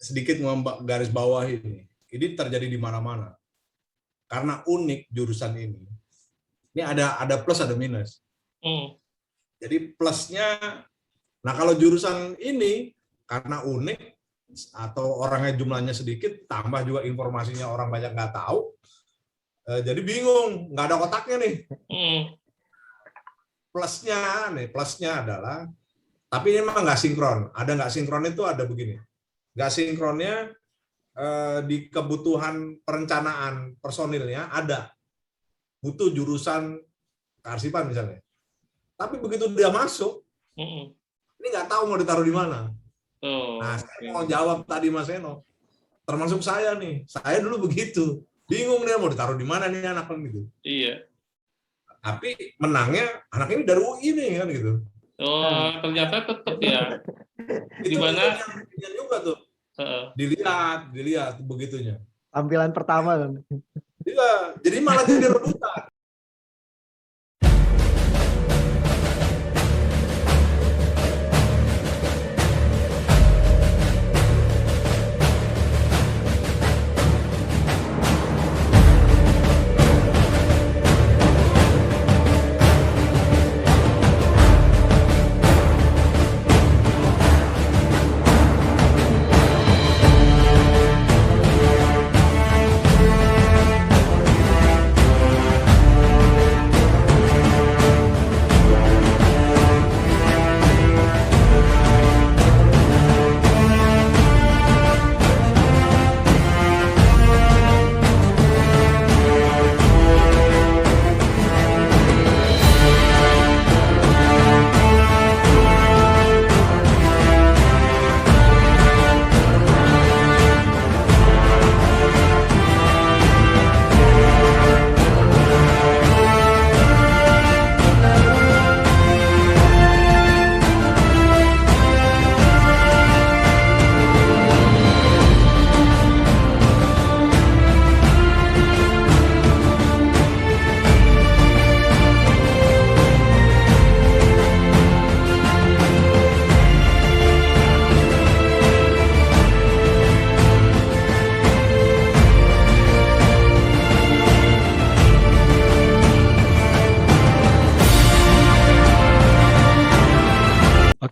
sedikit garis bawah ini. Ini terjadi di mana-mana. Karena unik jurusan ini. Ini ada plus, ada minus. Jadi plusnya, nah kalau jurusan ini karena unik atau orangnya jumlahnya sedikit, tambah juga informasinya orang banyak nggak tahu, jadi bingung, nggak ada otaknya nih. Plusnya adalah, tapi ini memang nggak sinkron. Ada nggak sinkron itu ada begini. Nggak sinkronnya di kebutuhan perencanaan personilnya ada. Butuh jurusan kearsipan misalnya. Tapi begitu dia masuk, ini nggak tahu mau ditaruh di mana. Nah, saya mau jawab tadi Mas Eno, termasuk saya nih. Saya dulu begitu. Bingung dia mau ditaruh di mana nih anak kan gitu. Iya. Tapi menangnya anak ini dari UI nih kan gitu. Oh, ternyata tetap ya. Di mana juga tuh. Dilihat begitunya. Tampilan pertama kan. Iya, jadi malah jadi rebutan.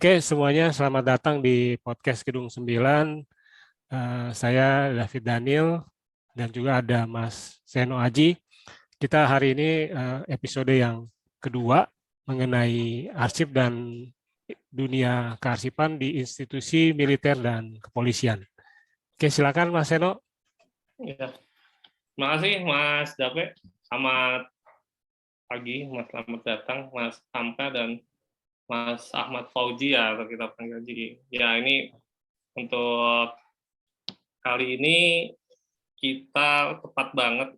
Oke, semuanya selamat datang di podcast Gedung 9. Saya David Daniel dan juga ada Mas Seno Aji. Kita hari ini episode yang kedua mengenai arsip dan dunia kearsipan di institusi militer dan kepolisian. Oke, silakan Mas Seno. Ya. Terima kasih Mas Dape. Selamat pagi, Mas, selamat datang Mas Hamka dan Mas Ahmad Fauji ya, atau kita panggil Ji. Ya, ini untuk kali ini kita tepat banget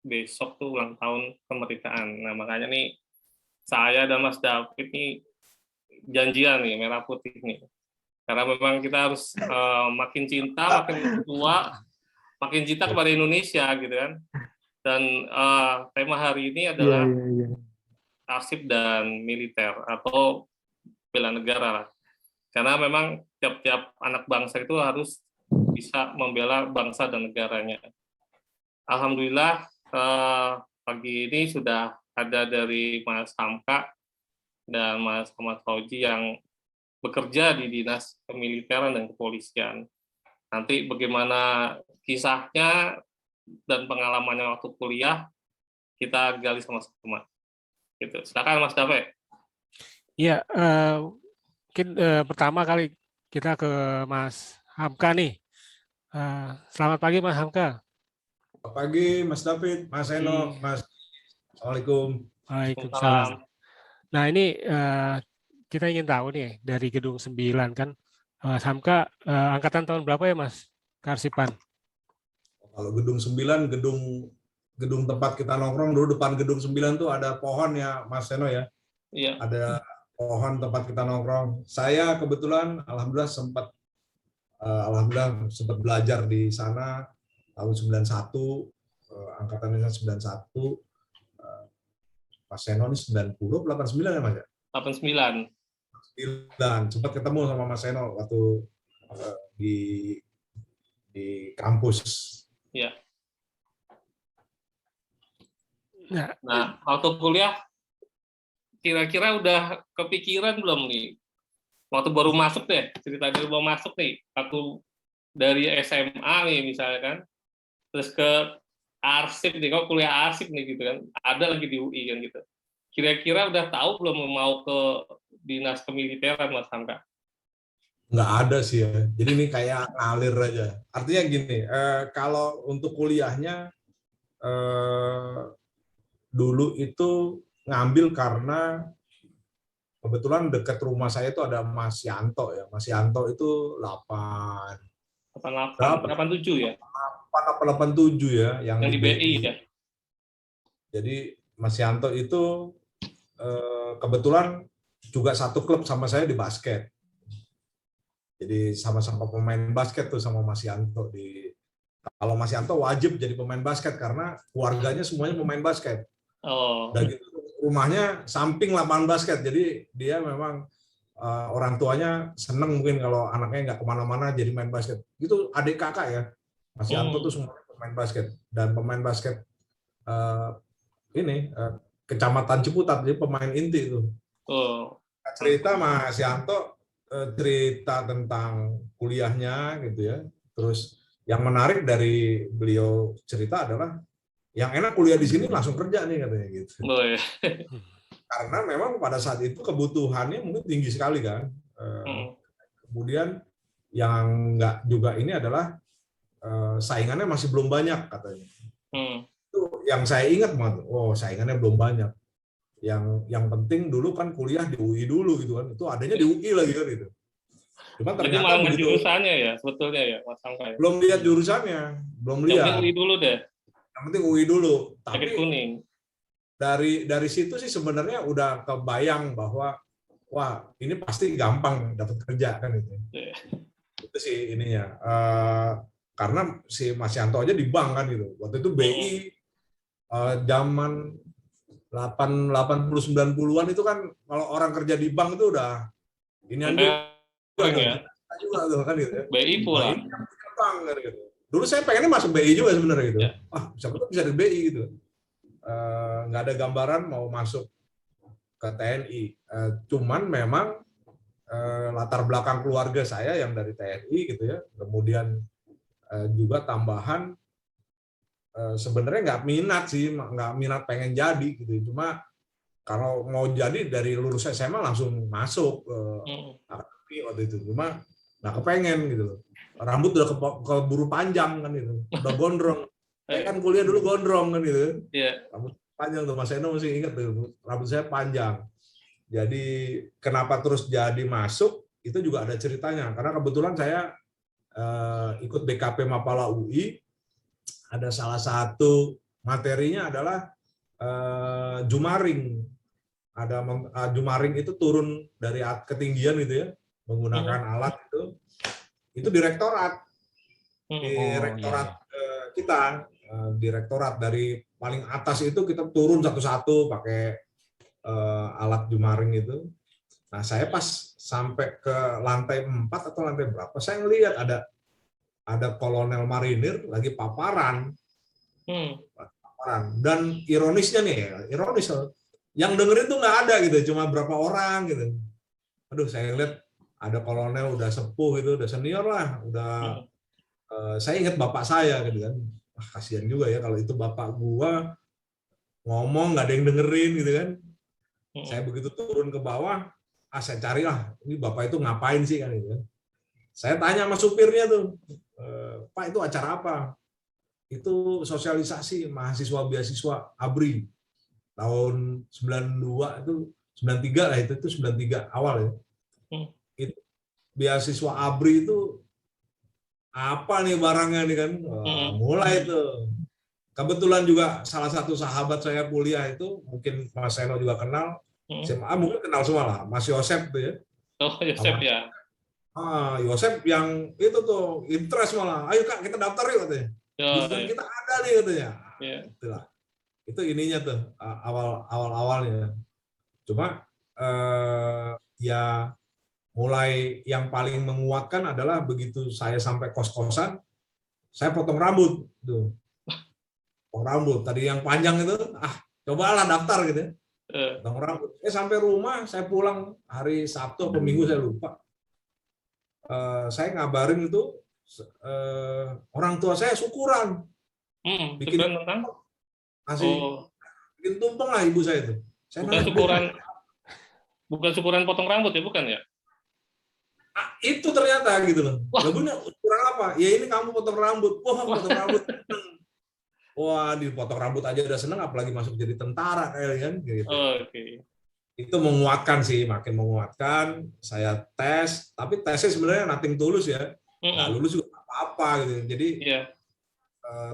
besok tuh ulang tahun kemerdekaan. Nah, makanya nih saya dan Mas David nih janjian nih merah putih nih. Karena memang kita harus makin cinta, makin tua, makin cinta kepada Indonesia gitu kan. Dan tema hari ini adalah arsip dan militer atau bela negara lah. Karena memang tiap-tiap anak bangsa itu harus bisa membela bangsa dan negaranya. Alhamdulillah pagi ini sudah ada dari Mas Hamka dan Mas Ahmad Fauji yang bekerja di Dinas Kemiliteran dan Kepolisian. Nanti bagaimana kisahnya dan pengalamannya waktu kuliah kita gali sama-sama. Gitu. Silakan Mas Dape. Iya, mungkin pertama kali kita ke Mas Hamka nih. Selamat pagi Mas Hamka. Selamat pagi Mas David, Mas Eno, Mas. Assalamualaikum. Waalaikumsalam. Nah ini kita ingin tahu nih dari Gedung 9 kan, Mas Hamka angkatan tahun berapa ya Mas kearsipan? Kalau Gedung 9, gedung tempat kita nongkrong dulu, depan Gedung 9 tuh ada pohon ya Mas Seno ya. Iya. Ada pohon tempat kita nongkrong. Saya kebetulan alhamdulillah sempat belajar di sana tahun 91, angkatannya 91. Mas Seno ini 90 89 ya Mas ya? 89. 9. Sempat ketemu sama Mas Seno waktu di kampus. Ya. Ya, Nah, waktu kuliah kira-kira udah kepikiran belum nih? Waktu baru masuk deh, cerita dari baru masuk nih, waktu dari SMA nih misalnya kan, terus ke arsip nih, kok kuliah arsip nih gitu kan, ada lagi di UI kan gitu. Kira-kira udah tahu belum mau ke dinas kemiliteran, Mas Hamka? Nggak ada sih ya. Jadi ini kayak ngalir aja. Artinya gini, kalau untuk kuliahnya dulu itu ngambil karena kebetulan dekat rumah saya itu ada Mas Yanto ya. Mas Yanto itu 88, 87 ya, 87 ya yang yang di di BI BI. ya. Jadi Mas Yanto itu kebetulan juga satu klub sama saya di basket. Jadi sama-sama pemain basket tuh sama Mas Yanto kalau Mas Yanto wajib jadi pemain basket karena keluarganya semuanya pemain basket. Oh, Dan gitu, rumahnya samping lapangan basket, jadi dia memang orang tuanya seneng mungkin kalau anaknya nggak kemana-mana jadi main basket. Itu adik kakak ya, Mas Yanto tuh semua pemain basket dan pemain basket Kecamatan Ciputat, jadi pemain inti itu. Cerita Mas Yanto cerita tentang kuliahnya gitu ya. Terus yang menarik dari beliau cerita adalah yang enak kuliah di sini langsung kerja nih katanya gitu. Karena memang pada saat itu kebutuhannya mungkin tinggi sekali kan. Kemudian yang nggak juga ini adalah saingannya masih belum banyak katanya. Itu yang saya ingat banget. Oh, saingannya belum banyak. Yang penting dulu kan kuliah di UI dulu gitu kan. Itu adanya di UI lagi kan itu. Cuma ternyata malah begitu jurusannya ya sebetulnya ya Mas Angka. Belum lihat jurusannya, belum lihat. Yang penting UI dulu deh. Yang penting UI dulu. Tapi kuning. Dari situ sih sebenarnya udah kebayang bahwa wah ini pasti gampang dapat kerja kan itu. Itu sih ininya. Karena si Mas Yanto aja di bank kan gitu. Waktu itu BI zaman 80-90-an itu kan kalau orang kerja di bank itu udah ini aja juga tuh kan gitu. BI pula. Bank kan gitu. Dulu saya pengennya masuk BI juga sebenarnya gitu. Siapa tuh bisa di BI gitu. Nggak ada gambaran mau masuk ke TNI. Cuman memang latar belakang keluarga saya yang dari TNI gitu ya. Kemudian juga tambahan sebenarnya nggak minat sih, nggak minat pengen jadi gitu. Cuma kalau mau jadi dari lulus SMA langsung masuk akademi waktu itu. Cuma nggak kepengen gitu. Rambut udah keburu panjang kan itu, udah gondrong. Saya kan kuliah dulu gondrong kan gitu. Rambut panjang tuh, Mas Eno masih ingat tuh, rambut saya panjang. Jadi kenapa terus jadi masuk itu juga ada ceritanya. Karena kebetulan saya ikut BKP Mapala UI. Ada salah satu materinya adalah jumaring. Ada jumaring itu turun dari ketinggian gitu ya, menggunakan alat itu. Itu direktorat. Direktorat kita, direktorat dari paling atas itu kita turun satu-satu pakai alat jumaring itu. Nah, saya pas sampai ke lantai 4 atau lantai berapa, saya ngelihat ada kolonel marinir lagi paparan. Dan ironisnya nih, ironis yang dengerin tuh nggak ada gitu, cuma berapa orang gitu. Aduh, saya lihat ada kolonel udah sepuh gitu, udah senior lah, udah saya ingat bapak saya gitu kan. Kasihan juga ya kalau itu bapak gua ngomong nggak ada yang dengerin gitu kan. Saya begitu turun ke bawah, saya carilah ini bapak itu ngapain sih kan gitu kan. Saya tanya sama supirnya tuh, Pak itu acara apa? Itu sosialisasi mahasiswa beasiswa ABRI tahun 92 itu 93 lah itu 93 awal ya. Itu beasiswa ABRI itu apa nih barangnya nih kan? Mulai itu. Kebetulan juga salah satu sahabat saya kuliah itu mungkin Mas Seno juga kenal, SMA mungkin kenal semua lah, Mas Yosep tuh ya. Oh, Yosep ya. Yosep yang itu tuh interest malah, ayo Kak kita daftar yuk katanya. Kita ada nih katanya. Itulah. Itu ininya tuh awal-awalnya. Cuma ya mulai yang paling menguatkan adalah begitu saya sampai kos-kosan, saya potong rambut tuh. Potong rambut tadi yang panjang itu, cobalah daftar gitu ya. Potong rambut. Sampai rumah, saya pulang hari Sabtu atau Minggu saya lupa. Saya ngabarin itu orang tua saya syukuran. Bikin Syukuran tentang? bikin tumpeng lah ibu saya itu. Saya bukan syukuran, bukan syukuran potong rambut ya, bukan ya? Itu ternyata gitu loh. Lah bener, kurang apa? Ya ini kamu potong rambut. Wah, potong rambut. Wah, dipotong rambut aja udah seneng, apalagi masuk jadi tentara kalian gitu. Oke. Itu menguatkan sih, makin menguatkan. Saya tes, tapi tesnya sebenarnya nothing tulus ya. Nggak lulus juga apa-apa gitu. Jadi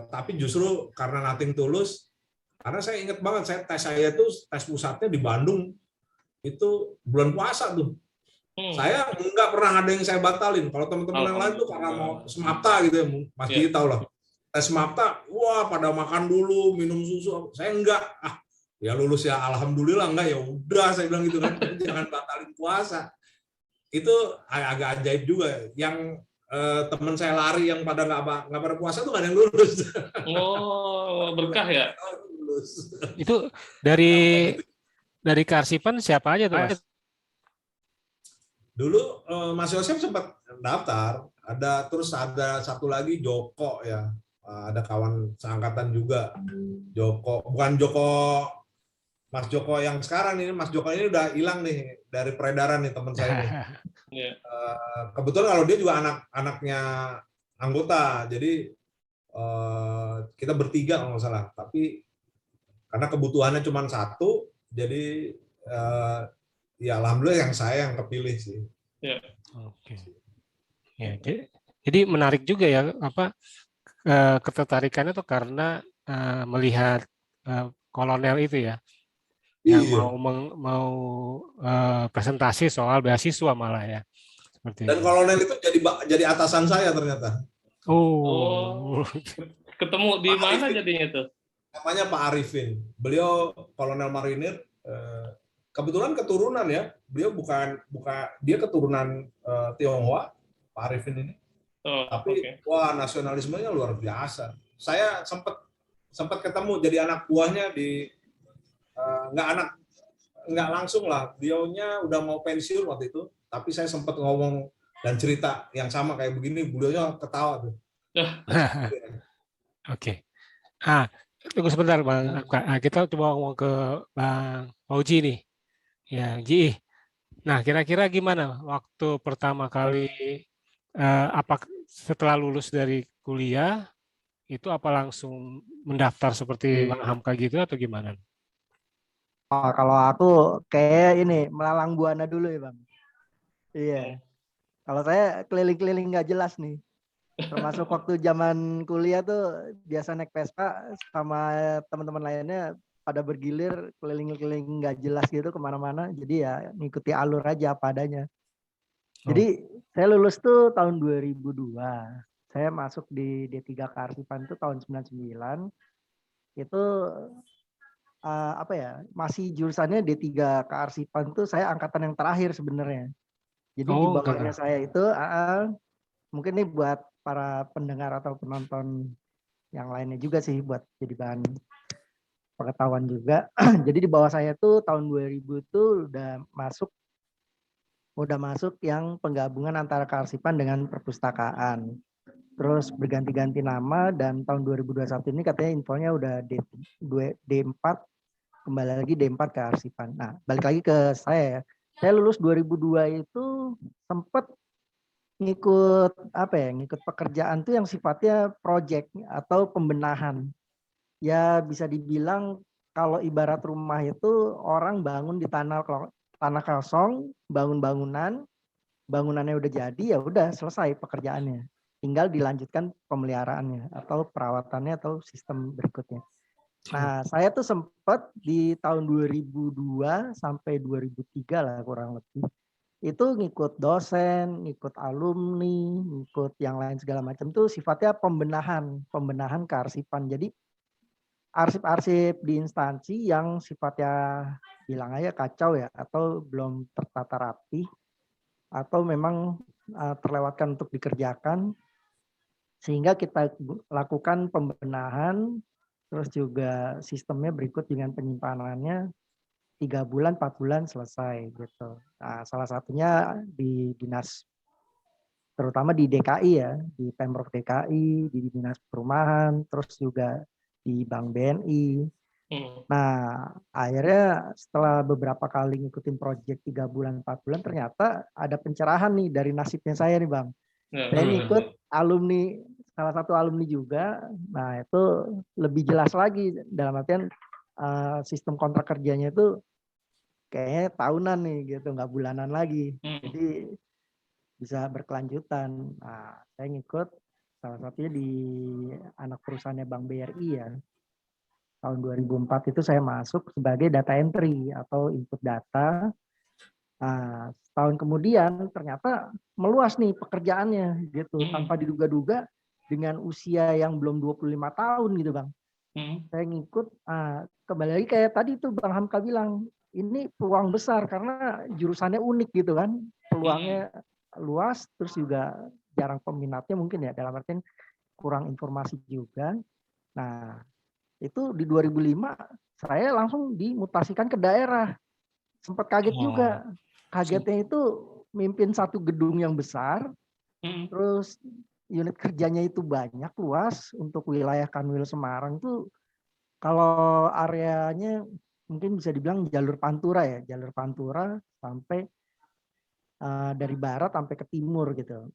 tapi justru karena nothing tulus, karena saya ingat banget saya tuh tes pusatnya di Bandung itu bulan puasa tuh. Saya nggak pernah ada yang saya batalin. Kalau teman-teman yang lain tuh karena mau semapta gitu ya, Mas Ji tahu lah. Tes semapta, wah pada makan dulu, minum susu. Saya enggak. Ya lulus ya, alhamdulillah enggak ya udah saya bilang gitu kan. Jangan batalin puasa. Itu agak ajaib juga. Yang teman saya lari yang pada nggak pada puasa tuh nggak ada yang lulus. Oh, berkah ya. Itu dari kearsipan siapa aja tuh, Mas? Dulu Mas Yosef sempat daftar, terus ada satu lagi Joko ya, ada kawan seangkatan juga, Joko, bukan Mas Joko yang sekarang ini, Mas Joko ini udah hilang nih dari peredaran nih teman saya nih. Kebetulan kalau dia juga anaknya anggota, jadi kita bertiga kalau nggak salah, tapi karena kebutuhannya cuma satu, jadi ya alhamdulillah yang saya yang kepilih sih. Ya. Oke. Ya, jadi menarik juga ya ketertarikannya tuh karena melihat kolonel itu ya, yang mau presentasi soal beasiswa malah ya. Seperti dan itu. kolonel itu jadi atasan saya ternyata. Oh. Ketemu di mana jadinya tuh? Namanya Pak Arifin. Beliau kolonel marinir. Kebetulan keturunan ya. Beliau dia keturunan Tionghoa, Pak Arifin ini. Tapi wah nasionalismenya luar biasa. Saya sempat ketemu jadi anak buahnya di nggak langsung lah. Beliaunya udah mau pensiun waktu itu. Tapi saya sempat ngomong dan cerita yang sama kayak begini. Beliaunya ketawa tuh. Oke. Tunggu sebentar Bang. Kita coba ngomong ke Bang Fauji nih. Ya, Ji. Nah, kira-kira gimana waktu pertama kali apa setelah lulus dari kuliah itu apa langsung mendaftar seperti Bang Hamka gitu atau gimana? Oh, kalau aku kayak ini melalang buana dulu ya Bang. Iya. Kalau saya keliling-keliling nggak jelas nih. Termasuk waktu zaman kuliah tuh biasa naik Vespa sama teman-teman lainnya pada bergilir keliling-keliling nggak jelas gitu kemana-mana. Jadi ya ngikuti alur aja apa adanya. Jadi saya lulus tuh tahun 2002. Saya masuk di D3 Kearsipan itu tahun 99. Itu masih jurusannya D3 Kearsipan tuh saya angkatan yang terakhir sebenarnya. Jadi di bawahnya saya itu mungkin nih buat para pendengar atau penonton yang lainnya juga sih buat jadi bahan pengetahuan juga. Jadi di bawah saya tuh tahun 2000 tuh udah masuk yang penggabungan antara kearsipan dengan perpustakaan. Terus berganti-ganti nama dan tahun 2021 ini katanya infonya udah D4 kembali lagi D4 kearsipan. Nah, balik lagi ke saya ya. Saya lulus 2002 itu sempat ngikut pekerjaan tuh yang sifatnya project atau pembenahan. Ya bisa dibilang kalau ibarat rumah itu orang bangun di tanah kosong, bangun bangunannya udah jadi ya udah selesai pekerjaannya. Tinggal dilanjutkan pemeliharaannya atau perawatannya atau sistem berikutnya. Nah, saya tuh sempat di tahun 2002 sampai 2003 lah kurang lebih. Itu ngikut dosen, ngikut alumni, ngikut yang lain segala macam tuh sifatnya pembenahan kearsipan. Jadi arsip-arsip di instansi yang sifatnya bilang aja kacau ya atau belum tertata rapi atau memang terlewatkan untuk dikerjakan Sehingga kita lakukan pembenahan, terus juga sistemnya berikut dengan penyimpanannya 3 bulan, 4 bulan selesai gitu. Nah, salah satunya di dinas, terutama di DKI ya, di Pemprov DKI, di Dinas Perumahan, terus juga di Bank BNI. Nah, akhirnya setelah beberapa kali ngikutin proyek 3 bulan, 4 bulan, ternyata ada pencerahan nih dari nasibnya saya nih Bang. Saya ini ikut alumni, salah satu alumni juga. Nah, itu lebih jelas lagi dalam artian sistem kontrak kerjanya itu kayaknya tahunan nih gitu, nggak bulanan lagi. Jadi bisa berkelanjutan. Nah, saya ngikut salah satunya di anak perusahaannya Bank BRI ya. Tahun 2004 itu saya masuk sebagai data entry atau input data. Nah, setahun kemudian ternyata meluas nih pekerjaannya gitu, tanpa diduga-duga dengan usia yang belum 25 tahun gitu Bang. Saya ngikut, kembali lagi kayak tadi tuh Bang Hamka bilang, ini peluang besar karena jurusannya unik gitu kan, peluangnya luas, terus juga jarang peminatnya mungkin ya, dalam artian kurang informasi juga. Nah, itu di 2005 saya langsung dimutasikan ke daerah. Sempat kaget juga. Kagetnya itu mimpin satu gedung yang besar, terus unit kerjanya itu banyak, luas. Untuk wilayah Kanwil Semarang itu kalau areanya mungkin bisa dibilang jalur Pantura ya, jalur Pantura sampai dari barat sampai ke timur gitu.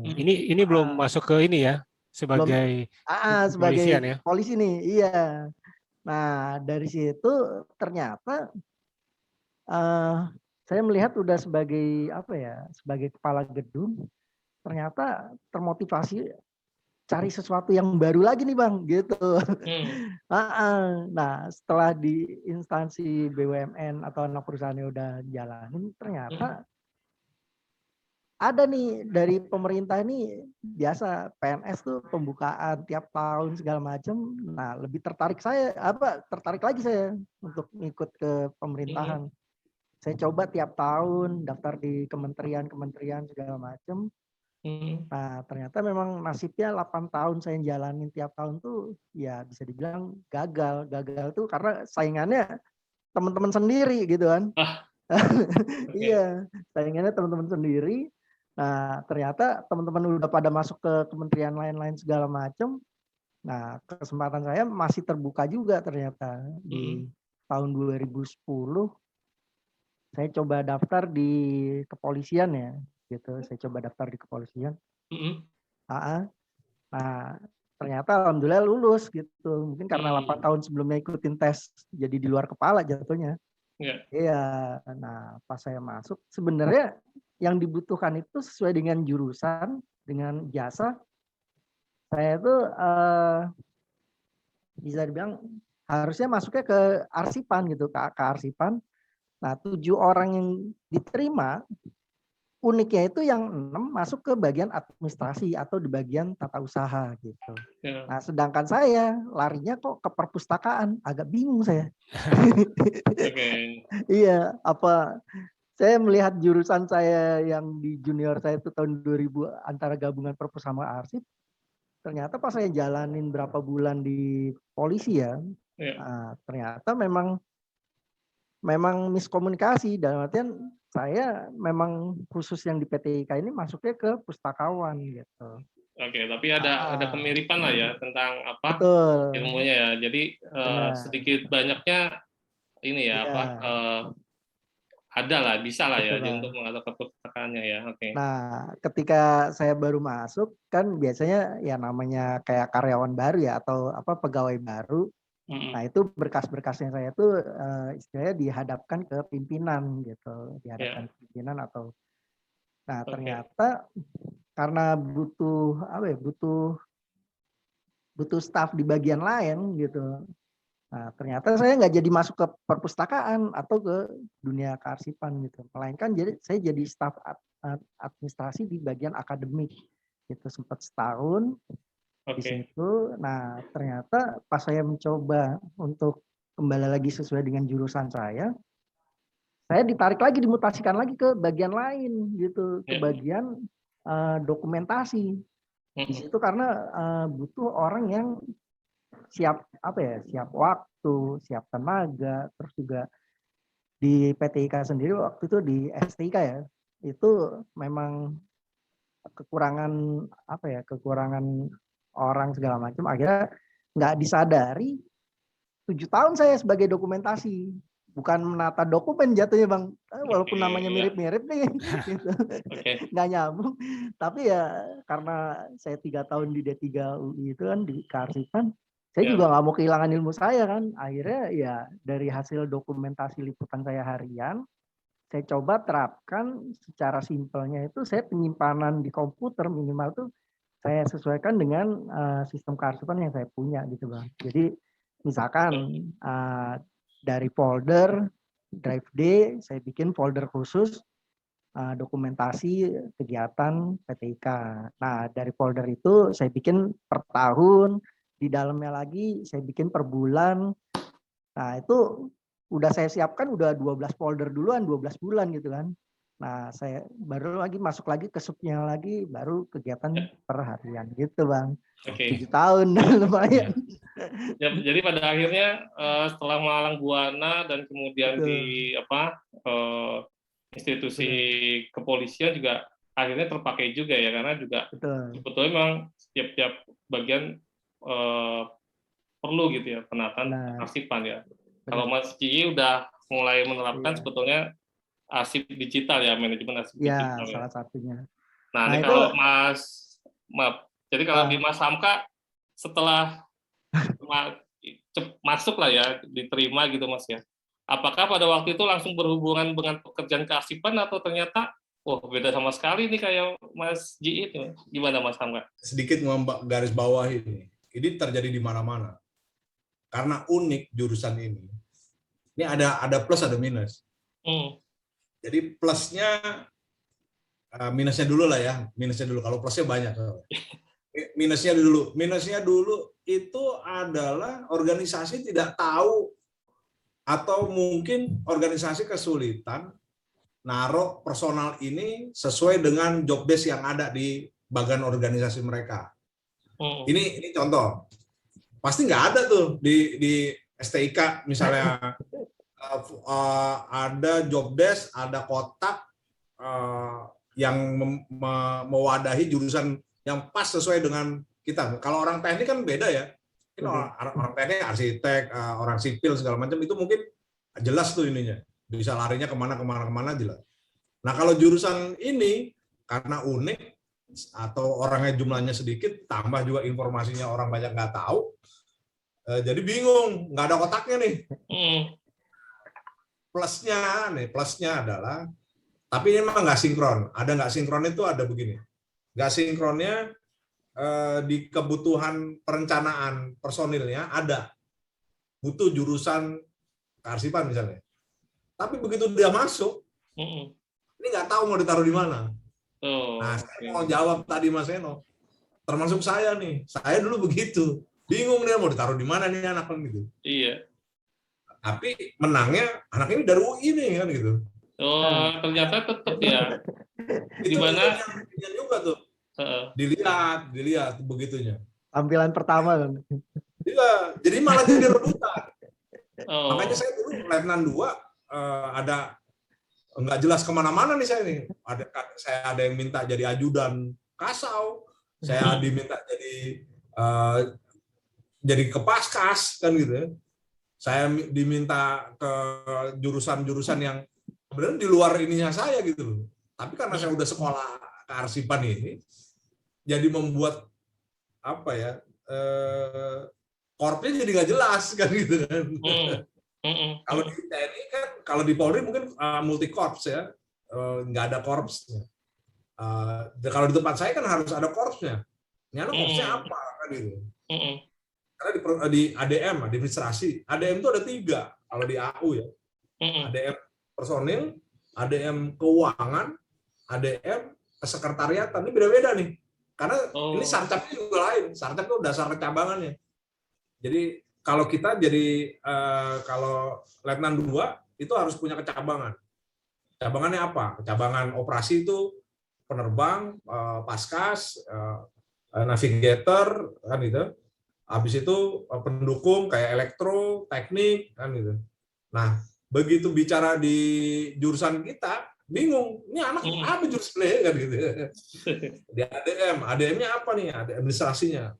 Ini belum masuk ke ini ya, sebagai sebagai kepolisian ya. polisi nih, iya. Nah, dari situ ternyata saya melihat udah sebagai apa ya, sebagai kepala gedung, ternyata termotivasi cari sesuatu yang baru lagi nih Bang, gitu. Nah, setelah di instansi BUMN atau anak perusahaannya udah jalanin, ternyata ada nih dari pemerintah ini, biasa PNS tuh pembukaan tiap tahun segala macam. Nah, lebih tertarik lagi saya untuk ikut ke pemerintahan. Saya coba tiap tahun daftar di kementerian segala macam. Nah, ternyata memang nasibnya 8 tahun saya jalanin tiap tahun tuh ya bisa dibilang gagal. Gagal tuh karena saingannya teman-teman sendiri gitu kan. Iya, saingannya teman-teman sendiri. Nah, ternyata teman-teman udah pada masuk ke kementerian lain-lain segala macam. Nah, kesempatan saya masih terbuka juga ternyata. Di tahun 2010 saya coba daftar di kepolisian ya, gitu. Saya coba daftar di kepolisian. Nah, ternyata alhamdulillah lulus gitu. Mungkin karena 8 tahun sebelumnya ikutin tes, jadi di luar kepala jatuhnya. Iya. Nah, pas saya masuk, sebenarnya yang dibutuhkan itu sesuai dengan jurusan, dengan jasa. Saya itu bisa dibilang harusnya masuknya ke arsipan gitu, ke arsipan. Nah, 7 orang yang diterima, uniknya itu yang 6 masuk ke bagian administrasi atau di bagian tata usaha gitu. Nah, sedangkan saya larinya kok ke perpustakaan, agak bingung saya. Iya, apa saya melihat jurusan saya yang di junior saya itu tahun 2000 antara gabungan perpus sama arsip. Ternyata pas saya jalanin berapa bulan di polisi ya, ternyata memang miskomunikasi, dalam artian saya memang khusus yang di PT IKA ini masuknya ke pustakawan gitu. Oke, tapi ada kemiripan lah ya tentang apa ilmunya ya. Jadi sedikit banyaknya ini ya ada lah, bisa lah ya untuk mengatur perpustakaannya ya. Oke. Nah, ketika saya baru masuk kan biasanya ya namanya kayak karyawan baru ya atau apa pegawai baru. Nah, itu berkas-berkasnya saya tuh istilahnya dihadapkan ke pimpinan gitu, dihadapkan ke pimpinan atau ternyata karena butuh apa ya, butuh staf di bagian lain gitu. Nah, ternyata saya nggak jadi masuk ke perpustakaan atau ke dunia kearsipan gitu. Melainkan saya jadi staf administrasi di bagian akademik. Itu sempat setahun di situ. Nah, ternyata pas saya mencoba untuk kembali lagi sesuai dengan jurusan saya ditarik lagi, dimutasikan lagi ke bagian lain gitu, ke bagian dokumentasi. Di situ karena butuh orang yang siap siap waktu, siap tenaga, terus juga di PTIK sendiri waktu itu di STIK ya, itu memang kekurangan kekurangan orang segala macam. Akhirnya nggak disadari 7 tahun saya sebagai dokumentasi, bukan menata dokumen jatuhnya Bang, walaupun namanya mirip-mirip nih gitu. Nggak nyambung, tapi ya karena saya 3 tahun di D3 UI itu kan di kearsipan, saya juga nggak mau kehilangan ilmu saya kan. Akhirnya ya dari hasil dokumentasi liputan saya harian, saya coba terapkan secara simpelnya itu saya penyimpanan di komputer minimal tuh saya sesuaikan dengan sistem kearsipan yang saya punya gitu Bang. Jadi misalkan dari folder Drive D saya bikin folder khusus dokumentasi kegiatan PTIK. Nah dari folder itu saya bikin per tahun, di dalamnya lagi saya bikin per bulan. Nah itu udah saya siapkan udah 12 folder duluan, 12 bulan gitu kan. Nah saya baru lagi masuk lagi ke subnya lagi, baru kegiatan per harian gitu Bang. 7 tahun lumayan. Ya, jadi pada akhirnya setelah Malang Buana dan kemudian di institusi kepolisian juga akhirnya terpakai juga ya, karena juga sebetulnya memang setiap bagian perlu gitu ya penataan arsipan ya. Kalau Mas Ci udah mulai menerapkan sebetulnya arsip digital ya, manajemen arsip digital ya. Salah satunya. Nah ini kalau jadi kalau di Mas Hamka setelah masuk lah ya, diterima gitu Mas ya. Apakah pada waktu itu langsung berhubungan dengan pekerjaan kearsipan atau ternyata beda sama sekali nih kayak Mas Ji itu? Gimana Mas Hamka? Sedikit garis bawah ini terjadi di mana-mana. Karena unik jurusan ini. Ini ada plus ada minus. Jadi plusnya minusnya dulu lah ya, minusnya dulu. Kalau plusnya banyak. Minusnya dulu itu adalah organisasi tidak tahu atau mungkin organisasi kesulitan naruh personal ini sesuai dengan job desk yang ada di bagian organisasi mereka. Ini contoh. Pasti nggak ada tuh di STIK misalnya ada job desk, ada kotak yang mewadahi jurusan yang pas sesuai dengan kita. Kalau orang teknik kan beda ya. Orang teknik, arsitek, orang sipil segala macam itu mungkin jelas tuh ininya. Bisa larinya kemana jelas. Nah kalau jurusan ini karena unik atau orangnya jumlahnya sedikit, tambah juga informasinya orang banyak nggak tahu, jadi bingung, nggak ada kotaknya nih. Plusnya adalah, tapi ini memang nggak sinkron. Ada nggak sinkron itu ada begini. Nggak sinkronnya di kebutuhan perencanaan personilnya ada. Butuh jurusan kearsipan misalnya. Tapi begitu dia masuk, ini nggak tahu mau ditaruh di mana. Nah, saya mau jawab tadi Mas Eno, termasuk saya nih. Saya dulu begitu. Bingung nih mau ditaruh di mana nih anak kan gitu. Iya. Tapi menangnya anak ini dari UI nih kan gitu. Ternyata tetap ya. Di mana juga tuh. Dilihat begitunya. Tampilan pertama kan. Iya, jadi malah jadi rebutan. Makanya saya dulu Letnan 2 ada nggak jelas kemana-mana nih saya nih. Saya ada yang minta jadi ajudan Kasau, saya diminta jadi ke Paskas kan gitu ya. Saya diminta ke jurusan-jurusan yang sebenarnya di luar ininya saya gitu loh. Tapi karena saya udah sekolah kearsipan ini, jadi membuat korpnya jadi nggak jelas kan gitu kan. Kalau di TNI kan, kalau di Polri mungkin multi korps ya, nggak ada korpsnya. Kalau di tempat saya kan harus ada korpsnya. Ini anak korpsnya apa kan gitu. Karena di ADM, administrasi, ADM itu ada 3 kalau di AU ya. ADM personil, ADM keuangan, ADM kesekretariatan. Ini beda-beda nih. Karena ini sarcapnya juga lain. Sarcap itu dasar kecabangannya. Jadi kalau kita jadi kalau Letnan 2 itu harus punya kecabangan. Cabangannya apa? Kecabangan operasi itu penerbang, paskas, navigator kan gitu. Habis itu pendukung kayak elektro, teknik kan gitu. Nah, begitu bicara di jurusan kita, bingung. Ini anak apa jurusannya kan gitu. Di ADM-nya apa nih? ADM administrasinya.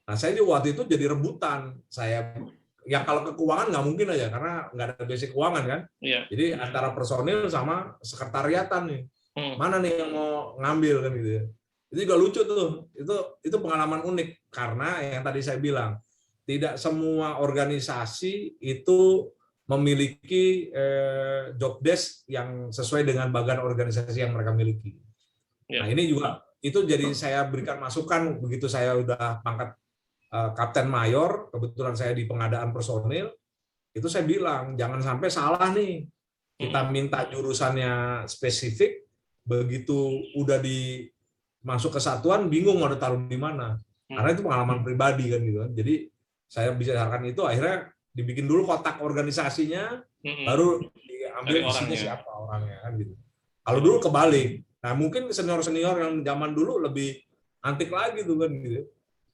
Nah, saya juga waktu itu jadi rebutan. Saya yang kalau ke keuangan nggak mungkin aja karena nggak ada basic keuangan kan. Iya. Jadi antara personil sama sekretariatan nih. Mana nih yang mau ngambil kan gitu. Itu juga lucu tuh. Itu pengalaman unik karena yang tadi saya bilang, tidak semua organisasi itu memiliki job desk yang sesuai dengan bagian organisasi yang mereka miliki. Ya. Nah, ini juga itu jadi saya berikan masukan begitu saya udah pangkat Kapten Mayor, kebetulan saya di pengadaan personil, itu saya bilang jangan sampai salah nih. Kita minta jurusannya spesifik, begitu udah masuk ke satuan bingung mau taruh di mana. Karena itu pengalaman pribadi kan gitu kan. Jadi saya bicarakan itu akhirnya dibikin dulu kotak organisasinya, baru diambil isinya siapa orangnya kan gitu. Kalau dulu kebalik. Nah, mungkin senior-senior yang zaman dulu lebih antik lagi tuh kan gitu.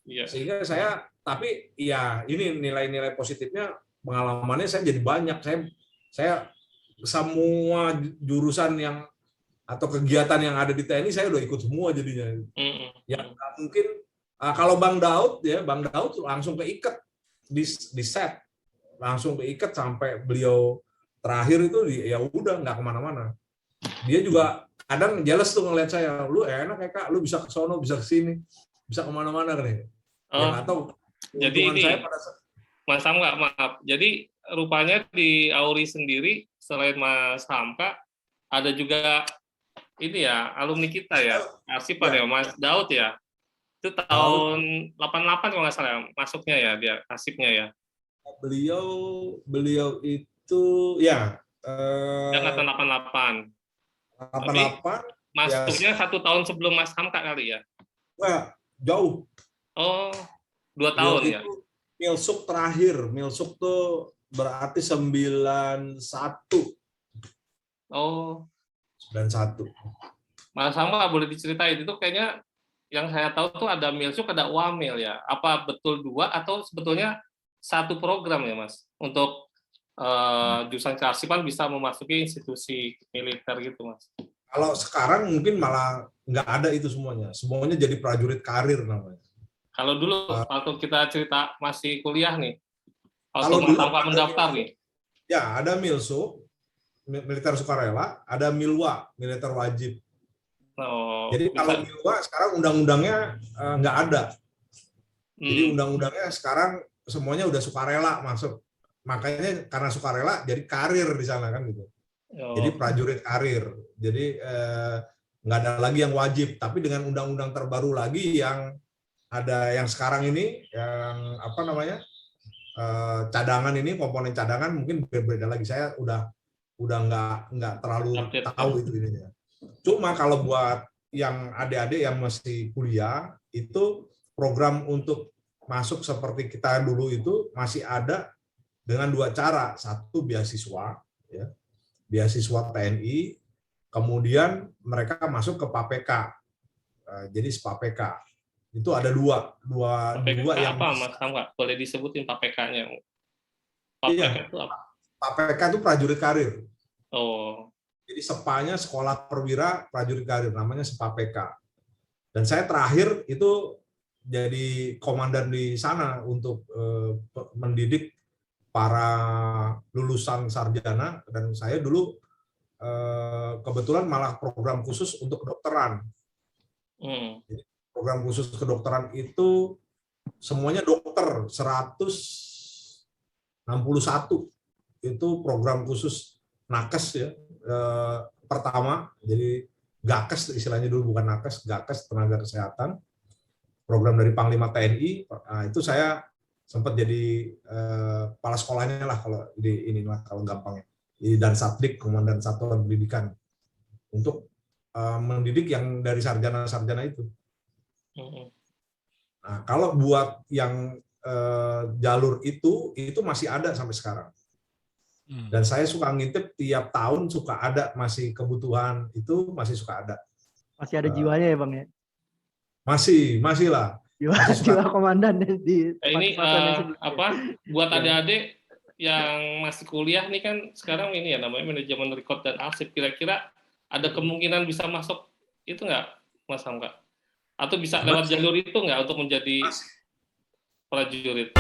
Iya. Sehingga saya, tapi ya ini nilai-nilai positifnya pengalamannya saya jadi banyak. Saya semua jurusan yang atau kegiatan yang ada di TNI saya udah ikut semua jadinya. Ya mungkin kalau Bang Daud langsung keikat di set, langsung keikat sampai beliau terakhir itu ya udah nggak kemana-mana. Dia juga kadang jealous tuh ngeliat saya, lu enak ya Kak, lu bisa ke sono, bisa ke sini, bisa kemana-mana kan ya. Atau jadi ini saya Mas Hamka, maaf. Jadi rupanya di Auri sendiri selain Mas Hamka ada juga ini ya alumni kita ya, arsipan ya, Mas Daud ya. Itu tahun 88 kalau nggak salah masuknya ya dia arsipnya ya. Beliau itu ya angkatan 88. 88 masuknya ya, 1 tahun sebelum Mas Hamka kali ya. Wah, jauh. Oh, 2 tahun ya. Milsuk terakhir, Milsuk tuh berarti 91. Oh. 91. Mas Hamka boleh diceritain itu kayaknya yang saya tahu tuh ada Milsuk, ada Wamil ya. Apa betul 2 atau sebetulnya 1 program ya Mas untuk jurusan kearsipan bisa memasuki institusi militer gitu Mas? Kalau sekarang mungkin malah nggak ada itu semuanya. Semuanya jadi prajurit karir namanya. Kalau dulu waktu kita cerita masih kuliah nih, waktu Mas Hamka mendaftar nih. Ya, ada Milsuk, militer sukarela, ada Milwa, militer wajib. Oh, jadi kalau Milwa sekarang undang-undangnya nggak ada. Jadi undang-undangnya sekarang semuanya udah sukarela masuk. Makanya karena sukarela jadi karir di sana kan gitu. Jadi prajurit karir. Jadi nggak ada lagi yang wajib. Tapi dengan undang-undang terbaru lagi yang ada yang sekarang ini yang apa namanya cadangan ini, komponen cadangan mungkin berbeda lagi. Saya udah nggak terlalu tahu itu ininya. Cuma kalau buat yang adik-adik yang masih kuliah itu program untuk masuk seperti kita dulu itu masih ada dengan 2 cara. Satu beasiswa, ya, beasiswa TNI, kemudian mereka masuk ke PAPK. Jadi SPAPK. Itu ada dua yang apa Mas Hamka? Boleh disebutin PAPK-nya? PAPK itu apa? PAPK itu prajurit karir. Oh. Jadi SEPA-nya Sekolah Perwira Prajurit Karir, namanya SPAPK. Dan saya terakhir itu jadi komandan di sana untuk mendidik para lulusan sarjana, dan saya dulu kebetulan malah program khusus untuk kedokteran. Jadi program khusus kedokteran itu semuanya dokter 161 itu program khusus nakes ya pertama, jadi Gakes istilahnya dulu, bukan nakes, Gakes tenaga kesehatan, program dari Panglima TNI. Nah, itu saya sempat jadi kepala sekolahnya lah kalau di inilah kalau gampangnya. Dan Satdik, Komandan Satuan Pendidikan untuk mendidik yang dari sarjana-sarjana itu. Nah, kalau buat yang jalur itu masih ada sampai sekarang. Dan saya suka ngintip tiap tahun suka ada, masih kebutuhan itu masih suka ada. Masih ada jiwanya ya Bang ya? Masih lah. jiwa komandan di Ini tempat-tempat yang buat Ya. adik-adik yang masih kuliah nih kan sekarang ini ya namanya manajemen record dan arsip, kira-kira ada kemungkinan bisa masuk itu nggak, Mas Hamka? Atau bisa lewat jalur itu nggak untuk menjadi prajurit?